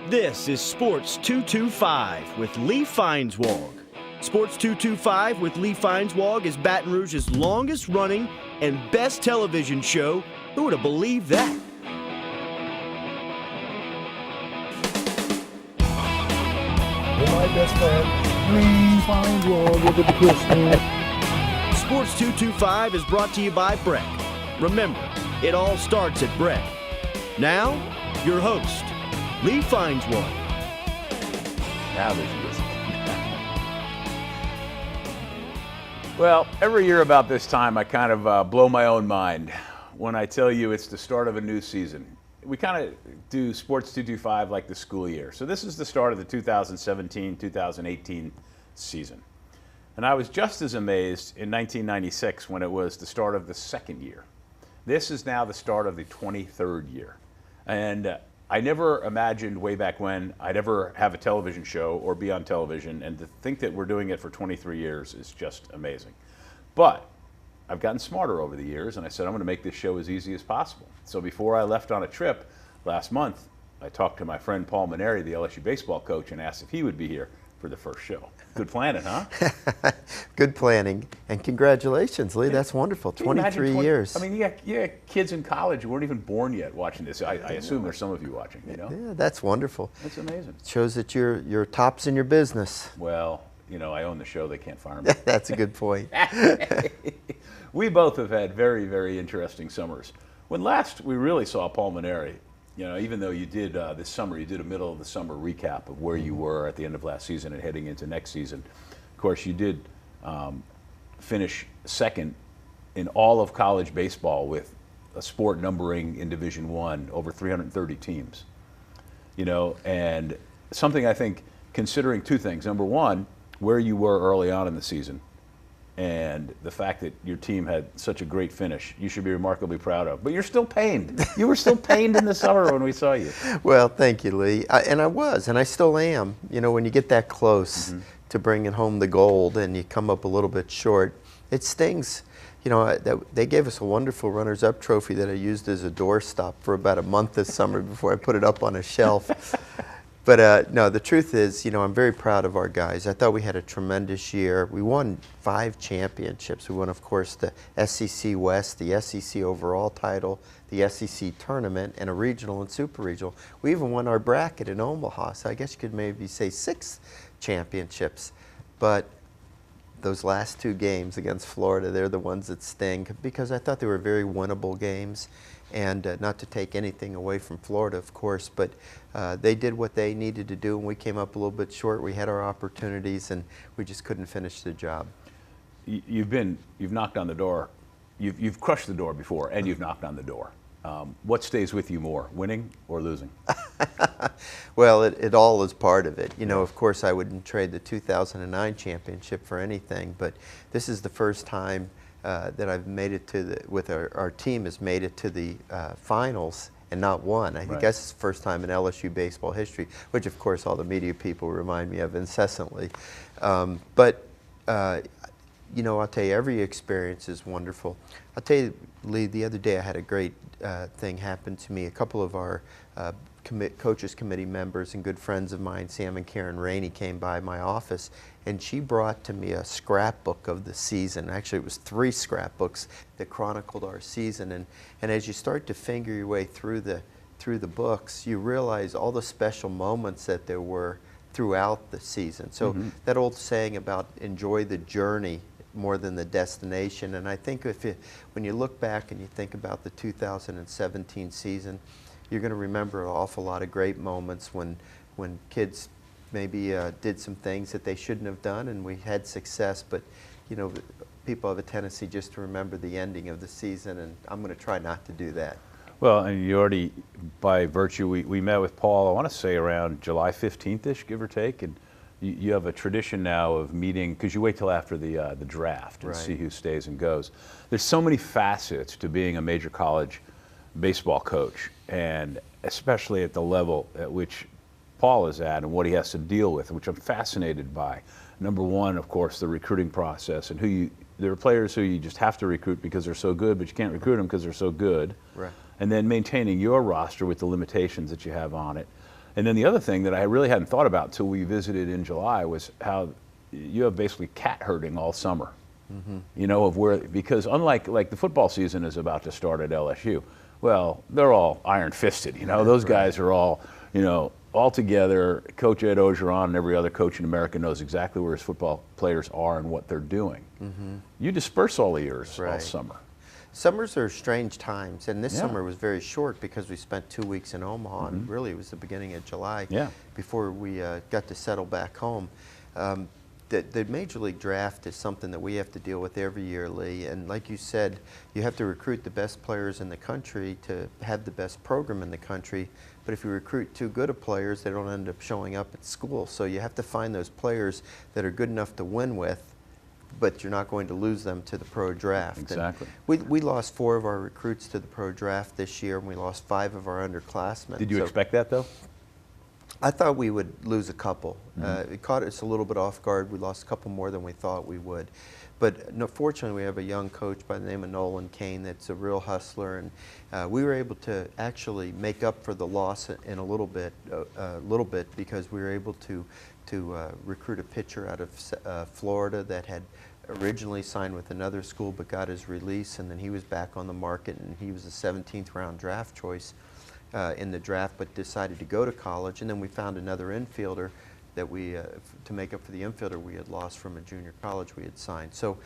This is Sports 225 with Lee Feinswag. Sports 225 with Lee Feinswag is Baton Rouge's longest running and best television show. Who would have believed that? My best friend, Lee Feinswag, with the Christmas. Sports 225 is brought to you by Breck. Remember, it all starts at Breck. Now, your host, Lee Feinswag. Now there's music. Well, every year about this time, I kind of blow my own mind when I tell you it's the start of a new season. We kind of do Sports 225 like the school year. So this is the start of the 2017-2018 season. And I was just as amazed in 1996 when it was the start of the second year. This is now the start of the 23rd year. And I never imagined way back when I'd ever have a television show or be on television, and to think that we're doing it for 23 years is just amazing. But I've gotten smarter over the years, and I said I'm going to make this show as easy as possible. So before I left on a trip last month, I talked to my friend Paul Mainieri, the LSU baseball coach, and asked if he would be here for the first show. Good planning, huh? Good planning, and congratulations, Lee. That's wonderful. 23 years. I mean, you got kids in college who weren't even born yet watching this. I assume there's some of you watching, you know? Yeah, that's wonderful. That's amazing. Shows that you're tops in your business. Well, you know, I own the show. They can't fire me. That's a good point. We both have had very, very interesting summers. When last we really saw Paul Mainieri, you know, even though you did this summer, you did a middle of the summer recap of where you were at the end of last season and heading into next season. Of course, you did finish second in all of college baseball with a sport numbering in Division I over 330 teams. You know, and something I think, considering two things. Number one, where you were early on in the season, and the fact that your team had such a great finish, you should be remarkably proud of. But you're still pained. You were still pained in the summer when we saw you. Well, thank you, Lee. And I was, and I still am. You know, when you get that close to bringing home the gold and you come up a little bit short, it stings. You know, they gave us a wonderful runners-up trophy that I used as a doorstop for about a month this summer before I put it up on a shelf. But no, the truth is, you know, I'm very proud of our guys. I thought we had a tremendous year. We won 5 championships. We won, of course, the SEC West, the SEC overall title, the SEC tournament, and a regional and super regional. We even won our bracket in Omaha, so I guess you could maybe say 6 championships. But those last 2 games against Florida, they're the ones that sting, because I thought they were very winnable games. And not to take anything away from Florida, of course, but they did what they needed to do, and we came up a little bit short. We had our opportunities, and we just couldn't finish the job. You've knocked on the door. You've crushed the door before, and you've knocked on the door. What stays with you more, winning or losing? Well, it all is part of it. You know, of course, I wouldn't trade the 2009 championship for anything, but this is the first time that I've made it to our team has made it to the finals and not won. I think that's the first time in LSU baseball history, which of course all the media people remind me of incessantly. But you know, I'll tell you, every experience is wonderful. I'll tell you, Lee, the other day I had a great thing happen to me. A couple of our coaches committee members and good friends of mine, Sam and Karen Rainey, came by my office, and she brought to me a scrapbook of the season. Actually, it was 3 scrapbooks that chronicled our season. And as you start to finger your way through the books, you realize all the special moments that there were throughout the season. So that old saying about enjoy the journey more than the destination. And I think when you look back and you think about the 2017 season, you're going to remember an awful lot of great moments when kids maybe did some things that they shouldn't have done, and we had success. But you know, people have a tendency just to remember the ending of the season, and I'm going to try not to do that. Well, and you already, by virtue, we met with Paul, I want to say around July 15th-ish, give or take, and you have a tradition now of meeting, because you wait till after the draft and see who stays and goes. There's so many facets to being a major college baseball coach, and especially at the level at which Paul is at and what he has to deal with, which I'm fascinated by. Number one, of course, the recruiting process, and there are players who you just have to recruit because they're so good, but you can't recruit them because they're so good. Right. And then maintaining your roster with the limitations that you have on it. And then the other thing that I really hadn't thought about until we visited in July was how you have basically cat herding all summer. You know, of where, because unlike like the football season is about to start at LSU, well, they're all iron fisted. You know, those guys are all, you know, all together. Coach Ed Ogeron and every other coach in America knows exactly where his football players are and what they're doing. You disperse all the years all summer. Summers are strange times, and this summer was very short because we spent 2 weeks in Omaha, and really it was the beginning of July before we got to settle back home. The Major League Draft is something that we have to deal with every year, Lee, and like you said, you have to recruit the best players in the country to have the best program in the country, but if you recruit too good of players, they don't end up showing up at school, so you have to find those players that are good enough to win with, but you're not going to lose them to the pro draft. Exactly. And we lost 4 of our recruits to the pro draft this year, and we lost 5 of our underclassmen. Did you expect that, though? I thought we would lose a couple. It caught us a little bit off guard. We lost a couple more than we thought we would. But no, fortunately, we have a young coach by the name of Nolan Kane that's a real hustler, and we were able to actually make up for the loss in a little bit because we were able to recruit a pitcher out of Florida that had originally signed with another school but got his release, and then he was back on the market, and he was a 17th round draft choice in the draft, but decided to go to college. And then we found another infielder that we, to make up for the infielder we had lost from a junior college we had signed. So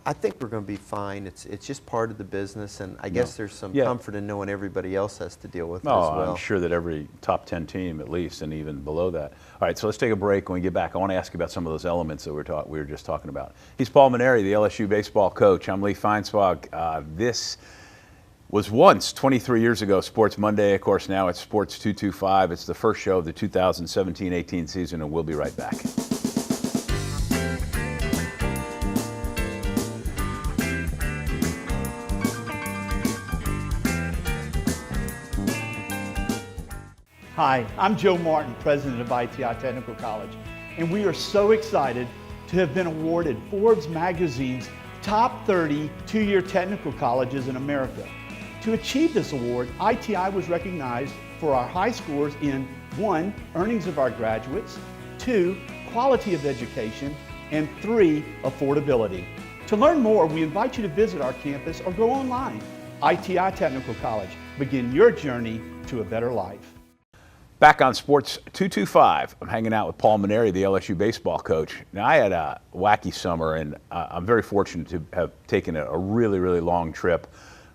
I think we're going to be fine. It's just part of the business, and I guess there's some comfort in knowing everybody else has to deal with it as well. I'm sure that every top 10 team at least, and even below that. All right, so let's take a break. When we get back, I want to ask you about some of those elements that we were just talking about. He's Paul Mainieri, the LSU baseball coach. I'm Lee Feinswag. This was once, 23 years ago, Sports Monday. Of course, now it's Sports 225. It's the first show of the 2017-18 season, and we'll be right back. Hi, I'm Joe Martin, president of ITI Technical College, and we are so excited to have been awarded Forbes magazine's top 30 two-year technical colleges in America. To achieve this award, ITI was recognized for our high scores in 1, earnings of our graduates, 2, quality of education, and 3, affordability. To learn more, we invite you to visit our campus or go online. ITI Technical College. Begin your journey to a better life. Back on Sports 225, I'm hanging out with Paul Mainieri, the LSU baseball coach. Now, I had a wacky summer, and I'm very fortunate to have taken a really, really long trip.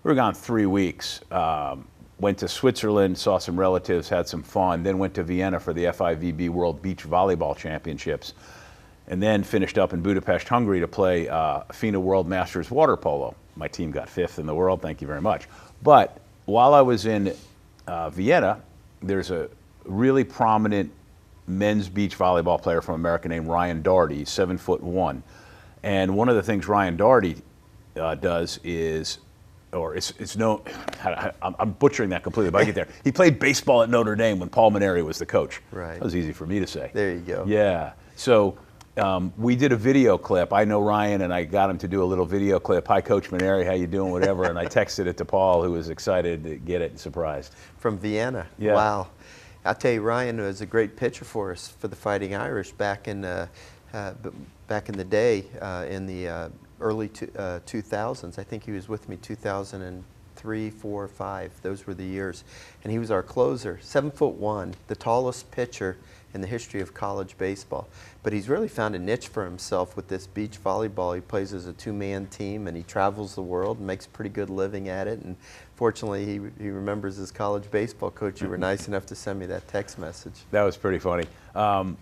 We were gone 3 weeks. Went to Switzerland, saw some relatives, had some fun, then went to Vienna for the FIVB World Beach Volleyball Championships, and then finished up in Budapest, Hungary to play FINA World Masters Water Polo. My team got 5th in the world, thank you very much. But while I was in Vienna, there's a really prominent men's beach volleyball player from America named Ryan Daugherty. He's 7'1". And one of the things Ryan Daugherty does is, or it's known, I'm butchering that completely, but I get there. He played baseball at Notre Dame when Paul Mainieri was the coach. Right. That was easy for me to say. There you go. Yeah. So we did a video clip. I know Ryan, and I got him to do a little video clip. Hi, Coach Mainieri, how you doing, whatever. And I texted it to Paul, who was excited to get it and surprised. From Vienna. Yeah. Wow. I'll tell you, Ryan was a great pitcher for us for the Fighting Irish back in the day in the early 2000s. I think he was with me 2003, 4, 5. Those were the years. And he was our closer, 7'1", the tallest pitcher in the history of college baseball. But he's really found a niche for himself with this beach volleyball. He plays as a 2-man team, and he travels the world and makes a pretty good living at it. And fortunately, he remembers his college baseball coach. You were nice enough to send me that text message. That was pretty funny.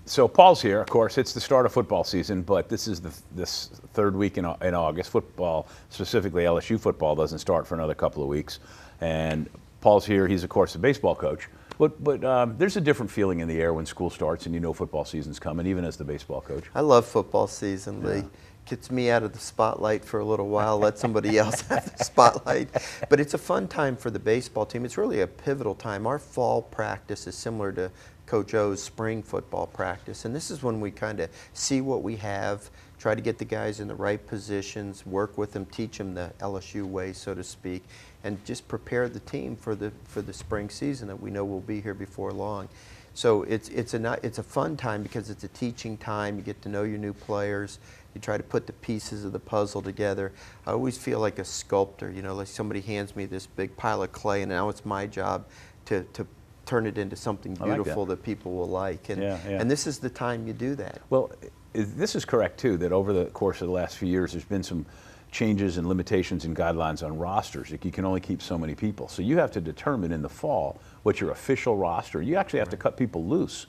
So Paul's here, of course. It's the start of football season, but this is this third week in August. Football, specifically LSU football, doesn't start for another couple of weeks. And Paul's here. He's, of course, a baseball coach. But there's a different feeling in the air when school starts and you know football season's coming, even as the baseball coach. I love football season, Lee. Gets me out of the spotlight for a little while, let somebody else have the spotlight. But it's a fun time for the baseball team. It's really a pivotal time. Our fall practice is similar to Coach O's spring football practice. And this is when we kind of see what we have, try to get the guys in the right positions, work with them, teach them the LSU way, so to speak, and just prepare the team for the spring season that we know will be here before long. So it's a fun time because it's a teaching time. You get to know your new players. You try to put the pieces of the puzzle together. I always feel like a sculptor, you know, like somebody hands me this big pile of clay and now it's my job to turn it into something beautiful that people will like. And, and this is the time you do that. Well, this is correct too, that over the course of the last few years there's been some changes and limitations and guidelines on rosters. Like you can only keep so many people. So you have to determine in the fall what your official roster, you actually have to cut people loose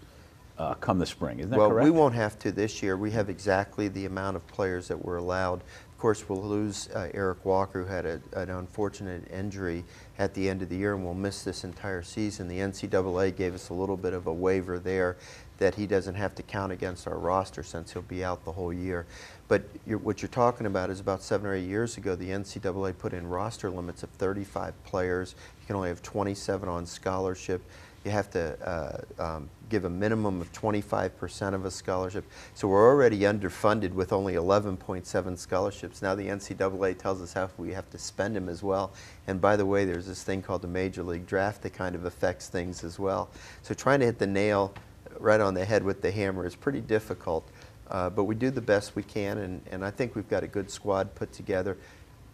come the spring, isn't that correct? Well, we won't have to this year. We have exactly the amount of players that we're allowed. Of course, we'll lose Eric Walker, who had an unfortunate injury at the end of the year, and we'll miss this entire season. The NCAA gave us a little bit of a waiver there that he doesn't have to count against our roster since he'll be out the whole year. But what you're talking about is about 7 or 8 years ago, the NCAA put in roster limits of 35 players. You can only have 27 on scholarship. You have to give a minimum of 25% of a scholarship. So we're already underfunded with only 11.7 scholarships. Now the NCAA tells us how we have to spend them as well. And by the way, there's this thing called the Major League Draft that kind of affects things as well. So trying to hit the nail right on the head with the hammer is pretty difficult. But we do the best we can, and I think we've got a good squad put together.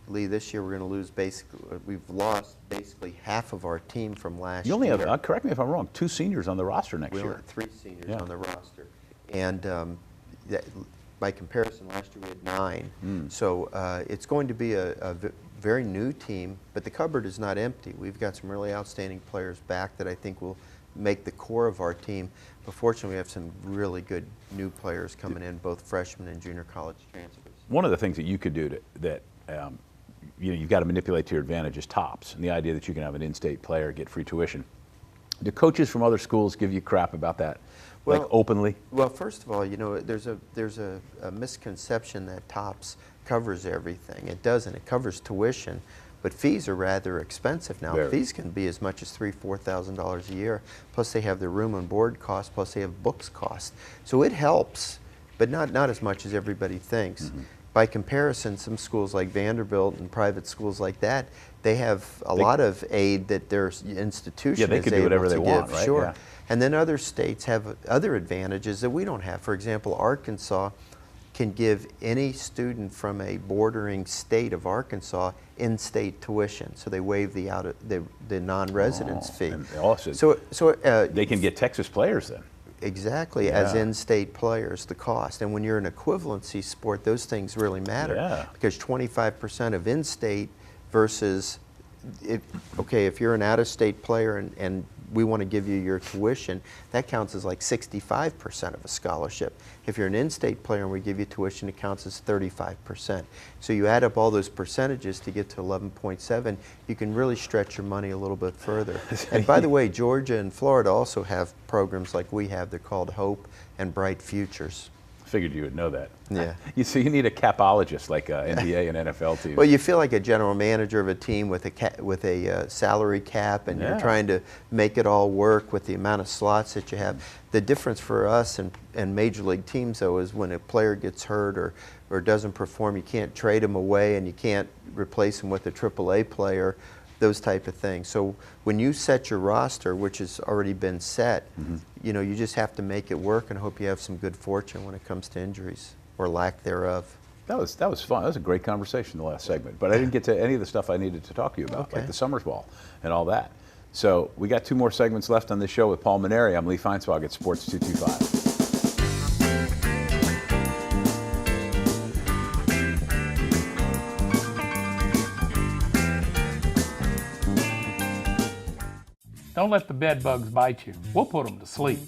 Lee, this year we're going to lose we've lost basically half of our team from last year. You only have, correct me if I'm wrong, 2 seniors on the roster next year. We only have 3 seniors on the roster. And by comparison, last year we had 9. So it's going to be a very new team, but the cupboard is not empty. We've got some really outstanding players back that I think will make the core of our team. But fortunately, we have some really good new players coming in, both freshmen and junior college transfers. One of the things that you could do that you've got to manipulate to your advantage is tops, and the idea that you can have an in-state player get free tuition. Do coaches from other schools give you crap about that, like openly? Well, first of all, you know, there's a misconception that TOPS covers everything. It doesn't. It covers tuition, but fees are rather expensive now. Very. Fees can be as much as $3,000–4,000 a year. Plus, they have their room and board costs. Plus, they have books costs. So it helps, but not as much as everybody thinks. By comparison, some schools like Vanderbilt and private schools like that, they have a lot of aid that their institution they is can do able whatever to they give. want, right? Sure. Yeah. And then other states have other advantages that we don't have. For example, Arkansas can give any student from a bordering state of Arkansas in-state tuition, so they waive the non-residence fee. And also, they can get Texas players then. Exactly, as in-state players, the cost. And when you're an equivalency sport, those things really matter. Because 25% of in-state versus, if you're an out-of-state player and we want to give you your tuition, that counts as like 65% of a scholarship. If you're an in-state player and we give you tuition, it counts as 35%. So you add up all those percentages to get to 11.7, you can really stretch your money a little bit further. And by the way, Georgia and Florida also have programs like we have. They're called Hope and Bright Futures. Figured you would know that. Yeah. So you need a capologist like NBA and NFL teams. Well, you feel like a general manager of a team with a salary cap, and you're trying to make it all work with the amount of slots that you have. The difference for us and major league teams, though, is when a player gets hurt or doesn't perform, you can't trade him away and you can't replace him with a AAA player. Those type of things. So when you set your roster, which has already been set, you know, you just have to make it work and hope you have some good fortune when it comes to injuries or lack thereof. That was fun. That was a great conversation, the last segment. But I didn't get to any of the stuff I needed to talk to you about, like the Summers Ball and all that. So we got 2 more segments left on this show with Paul Mainieri. I'm Lee Feinswag at Sports 225. Don't let the bed bugs bite you. We'll put them to sleep.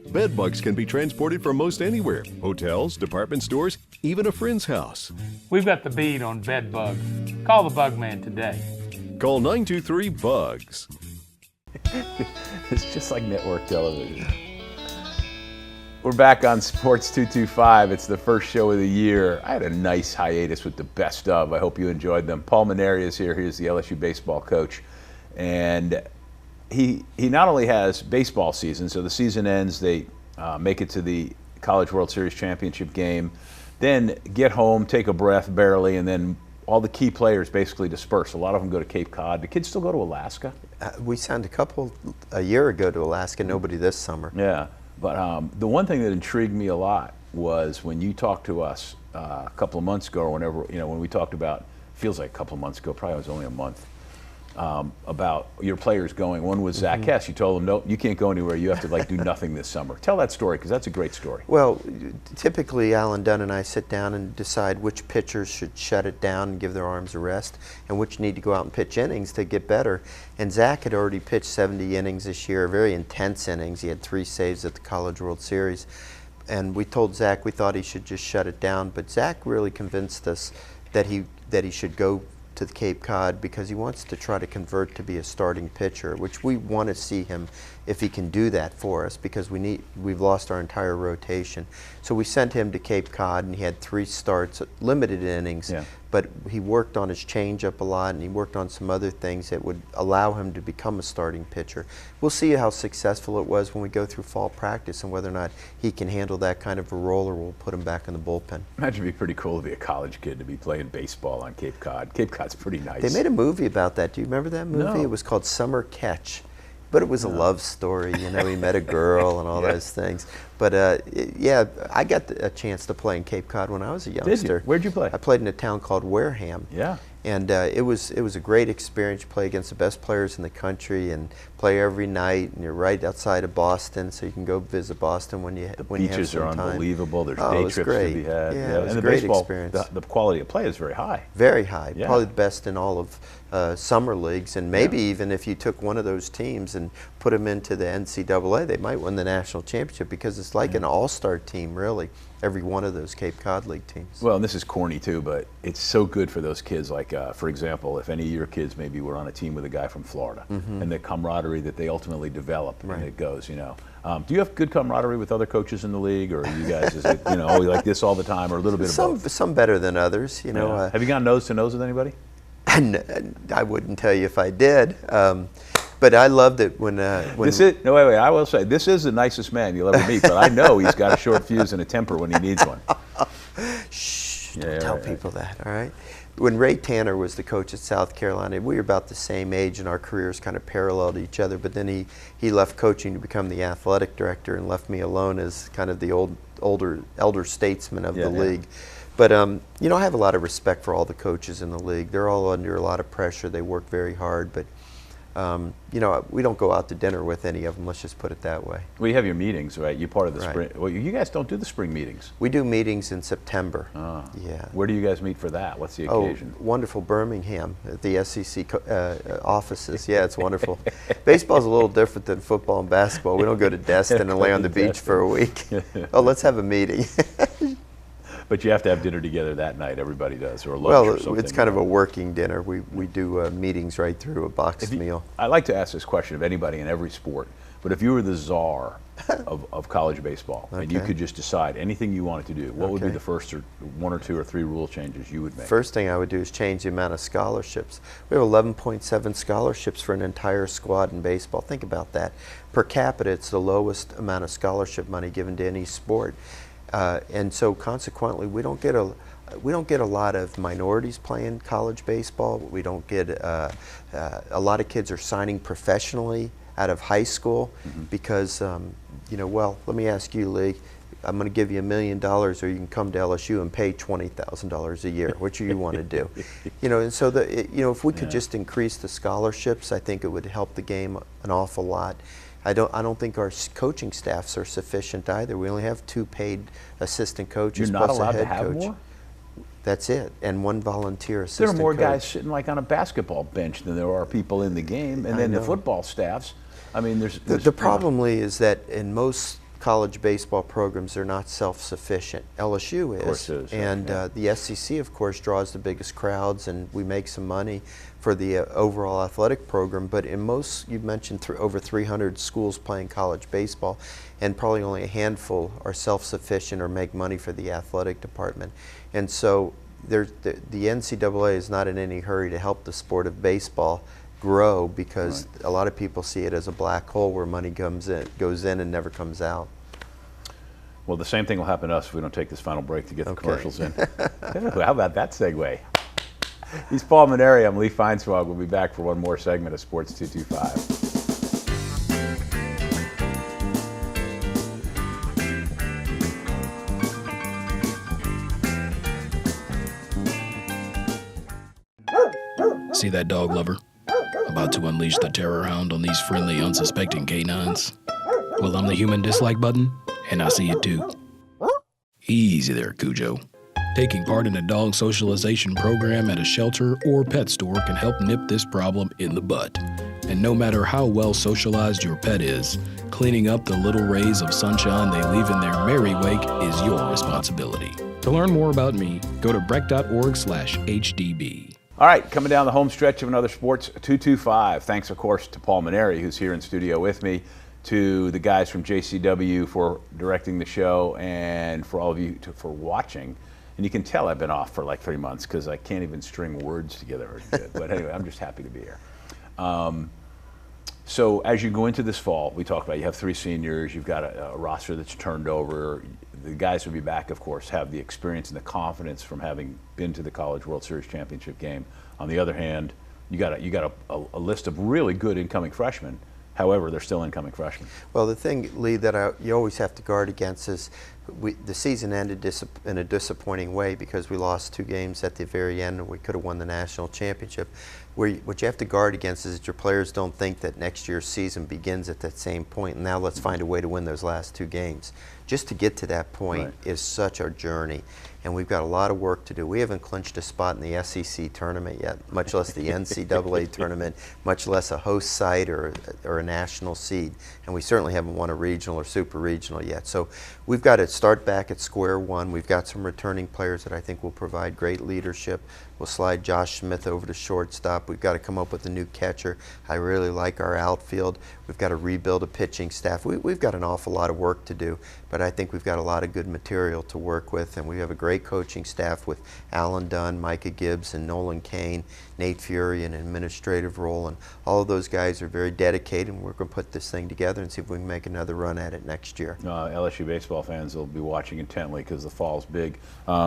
Bed bugs can be transported from most anywhere. Hotels, department stores, even a friend's house. We've got the bead on bed bugs. Call the bug man today. Call 923-BUGS. It's just like network television. We're back on Sports 225. It's the first show of the year. I had a nice hiatus with the best of. I hope you enjoyed them. Paul Mainieri is here. He's the LSU baseball coach. And he not only has baseball season, so the season ends, they make it to the College World Series championship game, then get home, take a breath barely, and then all the key players basically disperse. A lot of them go to Cape Cod. Do kids still go to Alaska? We signed a couple a year ago to Alaska, nobody this summer. Yeah, but the one thing that intrigued me a lot was when you talked to us a couple of months ago, or whenever, when we talked about, feels like a couple of months ago, probably it was only a month, about your players going. One was Zach Hess. You told him, nope, you can't go anywhere. You have to do nothing this summer. Tell that story, because that's a great story. Well, typically Alan Dunn and I sit down and decide which pitchers should shut it down and give their arms a rest, and which need to go out and pitch innings to get better. And Zach had already pitched 70 innings this year, very intense innings. He had 3 saves at the College World Series. And we told Zach we thought he should just shut it down, but Zach really convinced us that he should go to the Cape Cod because he wants to try to convert to be a starting pitcher, which we want to see him if he can do that for us, because we've lost our entire rotation. So we sent him to Cape Cod, and he had 3 starts, limited innings, but he worked on his changeup a lot, and he worked on some other things that would allow him to become a starting pitcher. We'll see how successful it was when we go through fall practice, and whether or not he can handle that kind of a role, or we'll put him back in the bullpen. Imagine it'd be pretty cool to be a college kid to be playing baseball on Cape Cod. Cape Cod's pretty nice. They made a movie about that. Do you remember that movie? No. It was called Summer Catch. But it was a love story, he met a girl and all those things. But yeah, I got a chance to play in Cape Cod when I was a youngster. Did you? Where'd you play? I played in a town called Wareham. Yeah. And it was a great experience. You play against the best players in the country and play every night, and you're right outside of Boston, so you can go visit Boston when you have some time. The beaches are unbelievable. There's Oh, day it was trips great. to be had. Yeah, it was and a the great baseball, experience. the quality of play is very high. Very high, Yeah. probably the best in all of summer leagues, and maybe even if you took one of those teams and put them into the NCAA, they might win the national championship, because it's like an all-star team, really, every one of those Cape Cod League teams. Well, and this is corny too, but it's so good for those kids. Like, for example, if any of your kids maybe were on a team with a guy from Florida, and the camaraderie that they ultimately develop, and it goes, do you have good camaraderie with other coaches in the league, or are you guys, is it, you like this all the time, or a little bit of both? Some better than others, Yeah. Have you gone nose to nose with anybody? I wouldn't tell you if I did, but I loved it when wait, I will say, this is the nicest man you'll ever meet, but I know he's got a short fuse and a temper when he needs one. Shh, don't tell people that, all right? When Ray Tanner was the coach at South Carolina, we were about the same age, and our careers kind of paralleled each other, but then he left coaching to become the athletic director and left me alone as kind of the elder statesman of the league. But I have a lot of respect for all the coaches in the league. They're all under a lot of pressure. They work very hard, but we don't go out to dinner with any of them. Let's just put it that way. Well, you have your meetings, right? You're part of the Right. spring. Well, you guys don't do the spring meetings. We do meetings in September. Yeah. Where do you guys meet for that? What's the occasion? Oh, wonderful, Birmingham at the SEC offices. Yeah, it's wonderful. Baseball's a little different than football and basketball. We don't go to Destin and lay on the beach for a week. Oh, let's have a meeting. But you have to have dinner together that night. Everybody does, or lunch or something. Well, it's kind of a working dinner. We do meetings right through a boxed meal. I like to ask this question of anybody in every sport, but if you were the czar of college baseball, and you could just decide anything you wanted to do, what would be the first 1 or 2 or 3 rule changes you would make? First thing I would do is change the amount of scholarships. We have 11.7 scholarships for an entire squad in baseball. Think about that. Per capita, it's the lowest amount of scholarship money given to any sport. And so consequently, we don't get a lot of minorities playing college baseball. We don't get a lot of kids are signing professionally out of high school because well, let me ask you, Lee. I'm going to give you $1 million, or you can come to LSU and pay $20,000 a year. What do you want to do? And so if we could just increase the scholarships, I think it would help the game an awful lot. I don't think our coaching staffs are sufficient either. We only have 2 paid assistant coaches. You're not plus allowed a head to have coach. more? That's it, and 1 volunteer assistant There are more coach. guys sitting like on a basketball bench than there are people in the game, and then the football staffs. I mean, there's the problem, Lee, is that in most college baseball programs, they're not self-sufficient. LSU is, of course it is, and the SEC, of course, draws the biggest crowds, and we make some money for the overall athletic program. But in most, you've mentioned over 300 schools playing college baseball, and probably only a handful are self-sufficient or make money for the athletic department. And so the NCAA is not in any hurry to help the sport of baseball grow, because a lot of people see it as a black hole where money goes in and never comes out. Well, the same thing will happen to us if we don't take this final break to get the commercials in. How about that segue? He's Paul Mainieri. I'm Lee Feinswag. We'll be back for one more segment of Sports 225. See that dog lover? About to unleash the terror hound on these friendly, unsuspecting canines? Well, I'm the human dislike button, and I see it too. Easy there, Cujo. Taking part in a dog socialization program at a shelter or pet store can help nip this problem in the bud. And no matter how well socialized your pet is, cleaning up the little rays of sunshine they leave in their merry wake is your responsibility. To learn more about me, go to breck.org/HDB. All right, coming down the home stretch of another Sports 225. Thanks, of course, to Paul Mainieri, who's here in studio with me, to the guys from JCW for directing the show, and for all of you for watching. And you can tell I've been off for like 3 months because I can't even string words together very good. But anyway, I'm just happy to be here. So as you go into this fall, we talked about you have 3 seniors, you've got a roster that's turned over. The guys who will be back, of course, have the experience and the confidence from having been to the College World Series championship game. On the other hand, you got a list of really good incoming freshmen. However, they're still incoming freshmen. Well, the thing, Lee, that you always have to guard against is the season ended in a disappointing way because we lost 2 games at the very end and we could have won the national championship. What you have to guard against is that your players don't think that next year's season begins at that same point, and now let's find a way to win those last 2 games. Just to get to that point is such a journey, and we've got a lot of work to do. We haven't clinched a spot in the SEC tournament yet, much less the NCAA tournament, much less a host site or a national seed, and we certainly haven't won a regional or super regional yet. So we've got to start back at square one. We've got some returning players that I think will provide great leadership. We'll slide Josh Smith over to shortstop. We've got to come up with a new catcher. I really like our outfield. We've got to rebuild a pitching staff. We've got an awful lot of work to do, but I think we've got a lot of good material to work with, and we have a great coaching staff with Alan Dunn, Micah Gibbs, and Nolan Kane, Nate Fury in an administrative role, and all of those guys are very dedicated, and we're going to put this thing together and see if we can make another run at it next year. LSU baseball fans will be watching intently because the fall's big.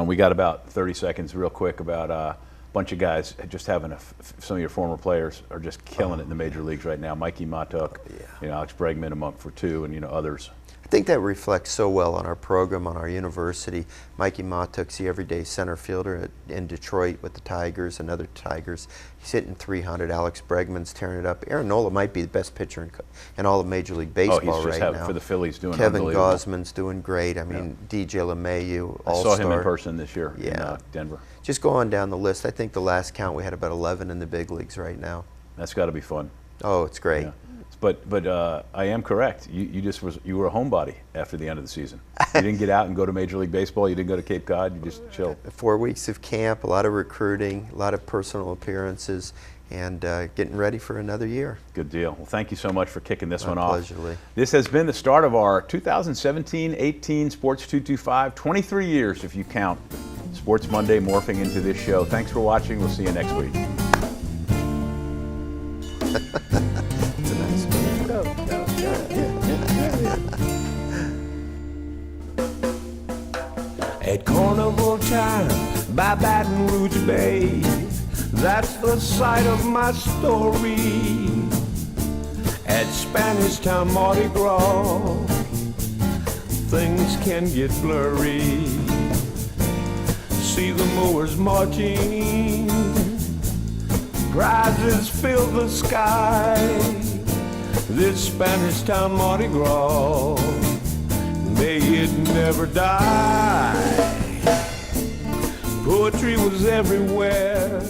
We got about 30 seconds real quick about a bunch of guys just having some of your former players are just killing it in the major leagues right now. Mikey Matuk, Alex Bregman among for 2, and others. I think that reflects so well on our program, on our university. Mikey Matuk's the everyday center fielder in Detroit with the Tigers and other Tigers. He's hitting 300. Alex Bregman's tearing it up. Aaron Nola might be the best pitcher in all of Major League Baseball right now. For the Phillies doing Kevin unbelievable. Gosman's doing great. I mean, DJ LeMahieu, all-star. I saw him in person this year in Denver. Just go on down the list. I think the last count we had about 11 in the big leagues right now. That's got to be fun. Oh, it's great. Yeah. But I am correct. You were a homebody after the end of the season. You didn't get out and go to Major League Baseball. You didn't go to Cape Cod. You just chilled. 4 weeks of camp, a lot of recruiting, a lot of personal appearances, and getting ready for another year. Good deal. Well, thank you so much for kicking this one My off. pleasure, Lee. This has been the start of our 2017-18 Sports 225. 23 years if you count Sports Monday morphing into this show. Thanks for watching. We'll see you next week. At carnival time by Baton Rouge Bay, that's the site of my story. At Spanish Town Mardi Gras, things can get blurry. See the mowers marching, prizes fill the sky. This Spanish Town Mardi Gras, may it never die. Poetry was everywhere,